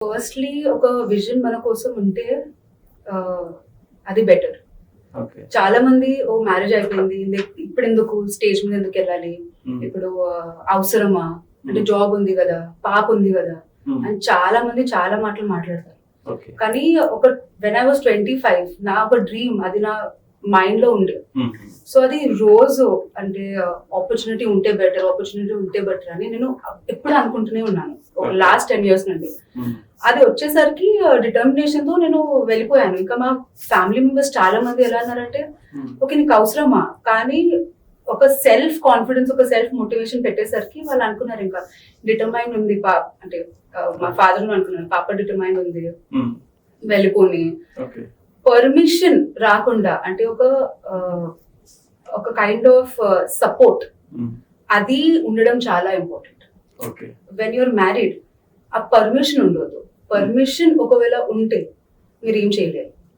Firstly ఒక vision మన కోసం ఉంటే అది బెటర్. ఓకే. చాలా మంది మ్యారేజ్ అయిపోయింది. ఇప్పుడెందుకు స్టేజ్ మీద ఎందుకెళ్ళాలి? హ్మ్. ఇప్పుడు అవసరమా? అంటే హ్మ్. జాబ్ ఉంది గదా! పాప ఉంది గదా! హ్మ్. అని చాలా మంది చాలా మాటలు మాట్లాడతారు. ఓకే. కానీ వెన్ ఐ వాస్ 25 నా ఒక డ్రీమ్ అది నా మైండ్‌లో ఉండే. హ్మ్. సో అది రోజు అంటే ఆపర్చునిటీ ఉంటే బెటర్ అని నేను ఎప్పుడు అనుకుంటూనే ఉన్నాను. ఒక Okay. లాస్ట్ 10 ఇయర్స్ నుండి. హ్మ్. అది వచ్చేసరికి డిటర్మినేషన్ తో నేను వెళ్ళిపోయాను. ఇంకా మా ఫ్యామిలీ మెంబర్స్ చాలా మంది ఎలా అన్నారంటే, హ్మ్. ఓకే నీకు అవసరమా? కానీ ఒక సెల్ఫ్ కాన్ఫిడెన్స్, ఒక సెల్ఫ్ మోటివేషన్ పెట్టేసరికి వాళ్ళు అనుకున్నారు ఇంకా డిటర్మైన్ ఉంది అంటే మా ఫాదర్ అనుకున్నారు పాప డిటర్మైన్ ఉంది హ్మ్. వెళ్ళిపోని ఓకే. పర్మిషన్ రాకుండా అంటే ఒక కైండ్ ఆఫ్ సపోర్ట్ హ్మ్. అది ఉండడం చాలా important. Okay. When you're married ఆ పర్మిషన్ ఉండదు. పర్మిషన్ ఒకవేళ ఉంటే మీరు ఏం చేయలేరు.